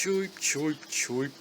Choip, choip, choip.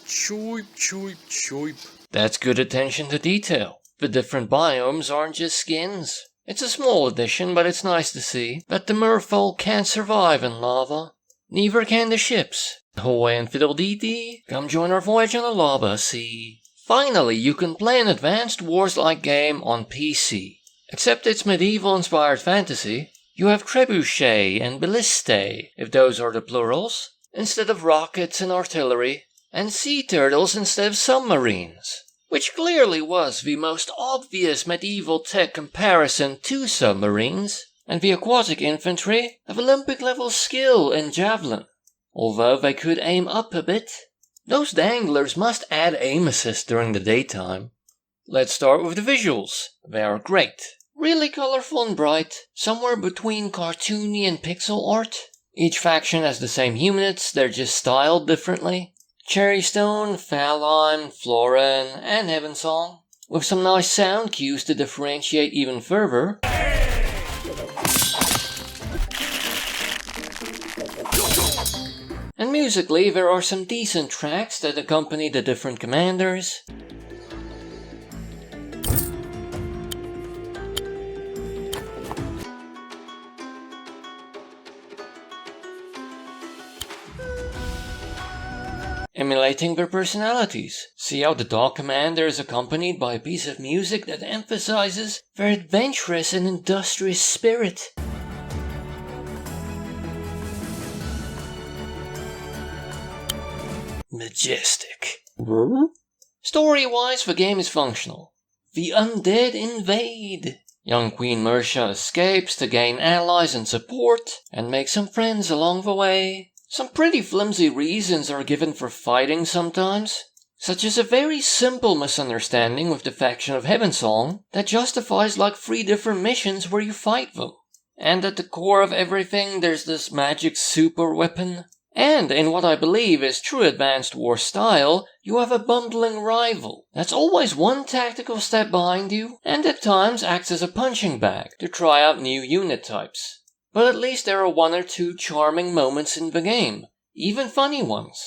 Choip, choip, choip. That's good attention to detail. The different biomes aren't just skins. It's a small addition, but it's nice to see that the merfolk can't survive in lava. Neither can the ships. Ahoy and Fiddle-dee-dee, come join our voyage on the lava sea. Finally, you can play an advanced Wars-like game on PC. Except it's medieval-inspired fantasy. You have trebuchet and ballistae, if those are the plurals, instead of rockets and artillery, and sea turtles instead of submarines, which clearly was the most obvious medieval tech comparison to submarines, and the aquatic infantry have Olympic-level skill in javelin, although they could aim up a bit. Those danglers must add aim assist during the daytime. Let's start with the visuals. They are great. Really colorful and bright, somewhere between cartoony and pixel art. Each faction has the same units, they're just styled differently. Cherrystone, Falheim, Florin, and Heavensong, with some nice sound cues to differentiate even further. And musically, there are some decent tracks that accompany the different commanders. Emulating their personalities. See how the dog commander is accompanied by a piece of music that emphasizes their adventurous and industrious spirit. Majestic. Story-wise, the game is functional. The undead invade. Young Queen Mercia escapes to gain allies and support, and make some friends along the way. Some pretty flimsy reasons are given for fighting sometimes, such as a very simple misunderstanding with the faction of Heavensong that justifies like 3 different missions where you fight them. And at the core of everything there's this magic super weapon. And in what I believe is true advanced war style, you have a bundling rival that's always one tactical step behind you, and at times acts as a punching bag to try out new unit types. But at least there are 1 or 2 charming moments in the game, even funny ones.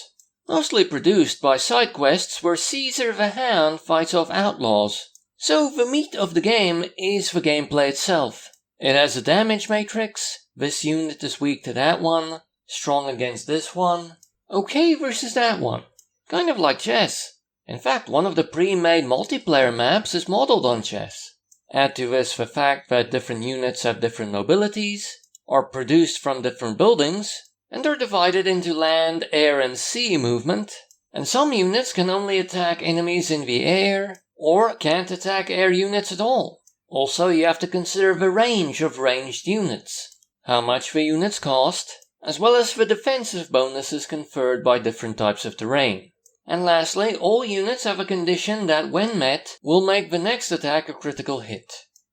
Mostly produced by side quests where Caesar the Hound fights off outlaws. So the meat of the game is the gameplay itself. It has a damage matrix, this unit is weak to that one, strong against this one, okay versus that one. Kind of like chess. In fact, one of the pre-made multiplayer maps is modeled on chess. Add to this the fact that different units have different mobilities, are produced from different buildings, and are divided into land, air, and sea movement, and some units can only attack enemies in the air, or can't attack air units at all. Also, you have to consider the range of ranged units, how much the units cost, as well as the defensive bonuses conferred by different types of terrain. And lastly, all units have a condition that, when met, will make the next attack a critical hit.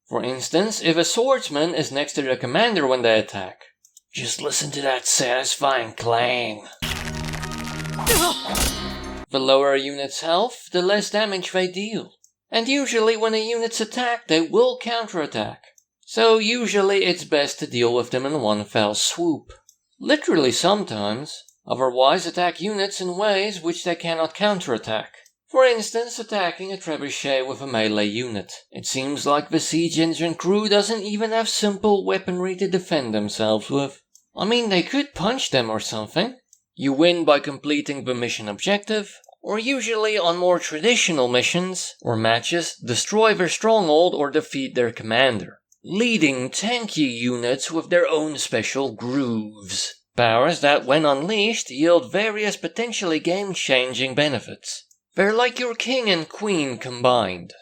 For instance, if a swordsman is next to the commander when they attack. Just listen to that satisfying clang. The lower a unit's health, the less damage they deal. And usually when a unit's attacked, they will counterattack. So usually it's best to deal with them in one fell swoop. Literally sometimes. Otherwise attack units in ways which they cannot counterattack. For instance, attacking a trebuchet with a melee unit. It seems like the siege engine crew doesn't even have simple weaponry to defend themselves with. I mean, they could punch them or something. You win by completing the mission objective, or usually on more traditional missions or matches, destroy their stronghold or defeat their commander. Leading tanky units with their own special grooves. Powers that, when unleashed, yield various potentially game-changing benefits. They're like your king and queen combined.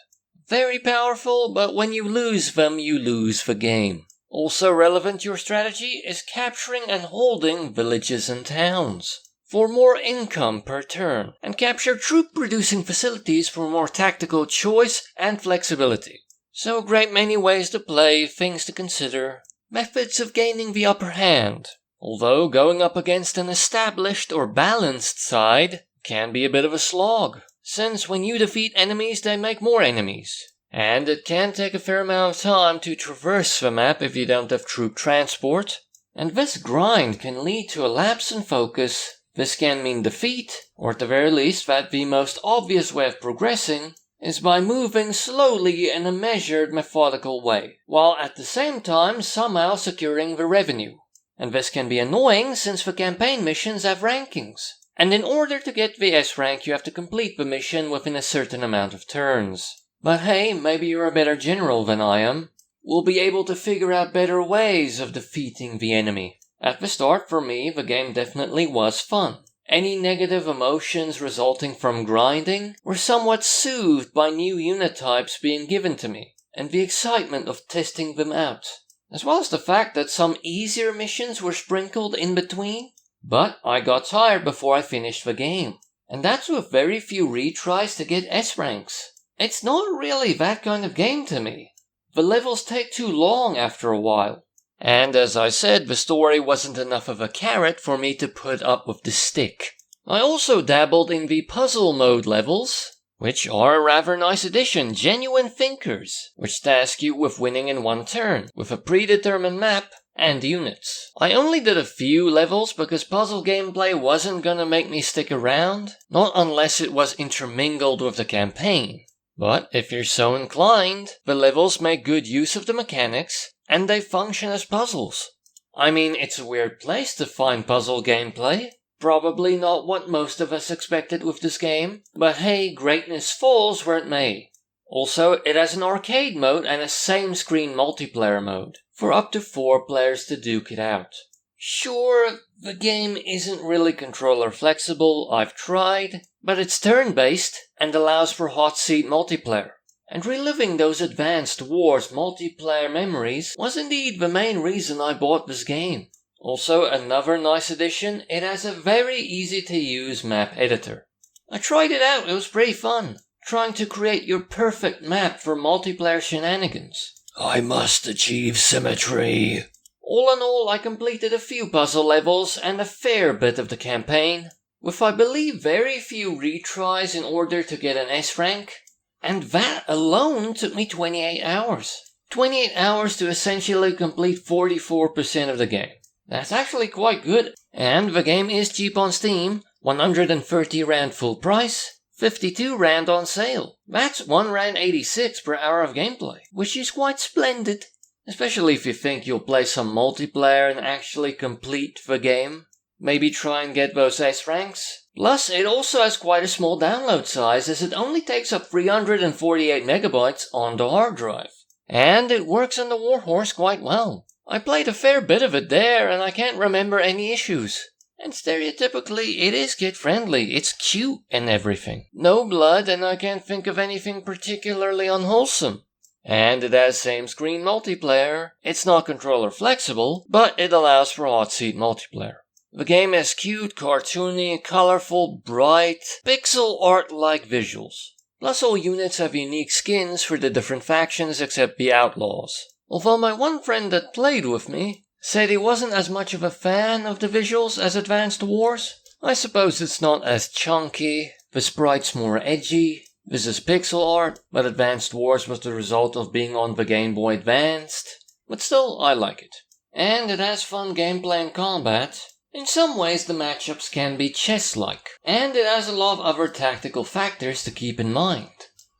Very powerful, but when you lose them, you lose the game. Also relevant to your strategy is capturing and holding villages and towns for more income per turn, and capture troop-producing facilities for more tactical choice and flexibility. So a great many ways to play, things to consider, methods of gaining the upper hand. Although going up against an established or balanced side can be a bit of a slog, since when you defeat enemies they make more enemies. And it can take a fair amount of time to traverse the map if you don't have troop transport, and this grind can lead to a lapse in focus This can mean defeat, or at the very least that the most obvious way of progressing is by moving slowly in a measured, methodical way, while at the same time somehow securing the revenue. And this can be annoying since the campaign missions have rankings. And in order to get the S rank you have to complete the mission within a certain amount of turns. But hey, maybe you're a better general than I am. We'll be able to figure out better ways of defeating the enemy. At the start, for me, the game definitely was fun. Any negative emotions resulting from grinding were somewhat soothed by new unit types being given to me, and the excitement of testing them out, as well as the fact that some easier missions were sprinkled in between. But I got tired before I finished the game, and that's with very few retries to get S ranks. It's not really that kind of game to me. The levels take too long after a while. And as I said, the story wasn't enough of a carrot for me to put up with the stick. I also dabbled in the puzzle mode levels, which are a rather nice addition, genuine thinkers, which task you with winning in one turn, with a predetermined map and units. I only did a few levels because puzzle gameplay wasn't gonna make me stick around, not unless it was intermingled with the campaign. But if you're so inclined, the levels make good use of the mechanics, and they function as puzzles. I mean, it's a weird place to find puzzle gameplay. Probably not what most of us expected with this game, but hey, greatness falls where it may. Also, it has an arcade mode and a same-screen multiplayer mode, for up to 4 players to duke it out. Sure, the game isn't really controller flexible, I've tried, but it's turn-based and allows for Hotseat Multiplayer. And reliving those Advanced Wars multiplayer memories was indeed the main reason I bought this game. Also, another nice addition, it has a very easy to use map editor. I tried it out, it was pretty fun, trying to create your perfect map for multiplayer shenanigans. I must achieve symmetry. All in all, I completed a few puzzle levels and a fair bit of the campaign, with I believe very few retries in order to get an S rank. And that alone took me 28 hours. 28 hours to essentially complete 44% of the game. That's actually quite good. And the game is cheap on Steam. 130 Rand full price. 52 Rand on sale. That's 1 Rand 86 per hour of gameplay, which is quite splendid. Especially if you think you'll play some multiplayer and actually complete the game. Maybe try and get those S ranks. Plus, it also has quite a small download size as it only takes up 348 megabytes on the hard drive. And it works on the Warhorse quite well. I played a fair bit of it there and I can't remember any issues. And stereotypically, it is kid-friendly, it's cute and everything. No blood and I can't think of anything particularly unwholesome. And it has same-screen multiplayer. It's not controller flexible, but it allows for Hotseat Multiplayer. The game has cute, cartoony, colorful, bright, pixel art-like visuals. Plus all units have unique skins for the different factions except the outlaws. Although my one friend that played with me said he wasn't as much of a fan of the visuals as Advanced Wars. I suppose it's not as chunky, the sprites more edgy. This is pixel art, but Advanced Wars was the result of being on the Game Boy Advanced. But still, I like it. And it has fun gameplay and combat. In some ways the matchups can be chess-like, and it has a lot of other tactical factors to keep in mind.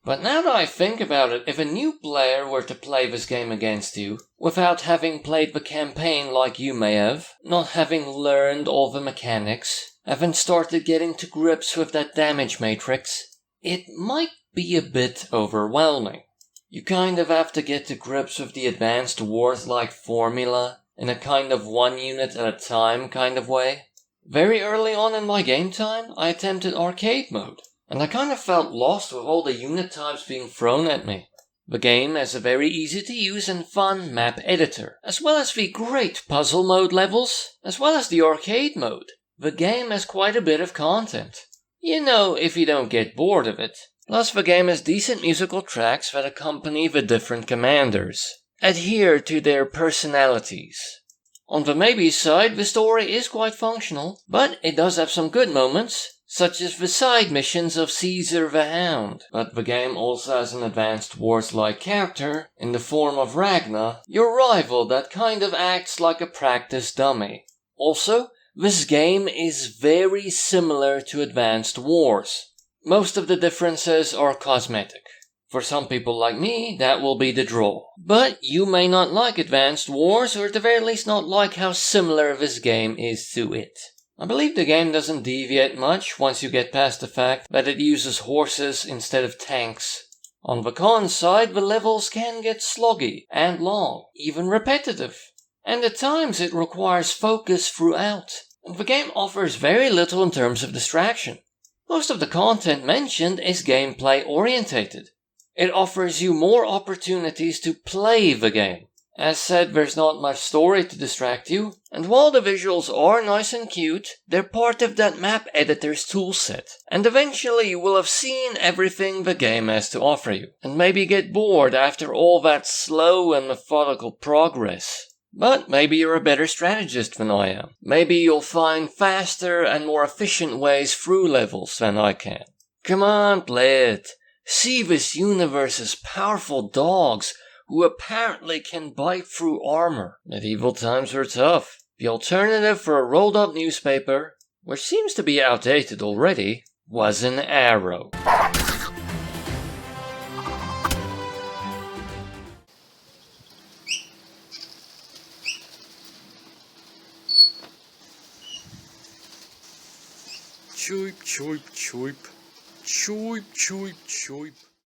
But now that I think about it, if a new player were to play this game against you, without having played the campaign like you may have, not having learned all the mechanics, haven't started getting to grips with that damage matrix, it might be a bit overwhelming. You kind of have to get to grips with the Advanced Wars-like formula, in a kind of one unit at a time kind of way. Very early on in my game time, I attempted arcade mode, and I kind of felt lost with all the unit types being thrown at me. The game has a very easy to use and fun map editor, as well as the great puzzle mode levels, as well as the arcade mode. The game has quite a bit of content. You know, if you don't get bored of it. Plus the game has decent musical tracks that accompany the different commanders. Adhere to their personalities. On the maybe side, the story is quite functional, but it does have some good moments, such as the side missions of Caesar the Hound. But the game also has an Advanced Wars-like character, in the form of Ragna, your rival that kind of acts like a practice dummy. Also, This game is very similar to Advanced Wars. Most of the differences are cosmetic. For some people like me, that will be the draw. But you may not like Advanced Wars, or at the very least not like how similar this game is to it. I believe the game doesn't deviate much once you get past the fact that it uses horses instead of tanks. On the con side, the levels can get sloggy and long, even repetitive. And at times it requires focus throughout. And the game offers very little in terms of distraction. Most of the content mentioned is gameplay orientated. It offers you more opportunities to play the game. As said, there's not much story to distract you, and while the visuals are nice and cute, they're part of that map editor's toolset, and eventually you will have seen everything the game has to offer you, and maybe get bored after all that slow and methodical progress. But maybe you're a better strategist than I am. Maybe you'll find faster and more efficient ways through levels than I can. Come on, play it. See this universe's powerful dogs who apparently can bite through armor. Medieval times were tough. The alternative for a rolled up newspaper, which seems to be outdated already, was an arrow. Choip, choip, choip. Choip, choip, choip.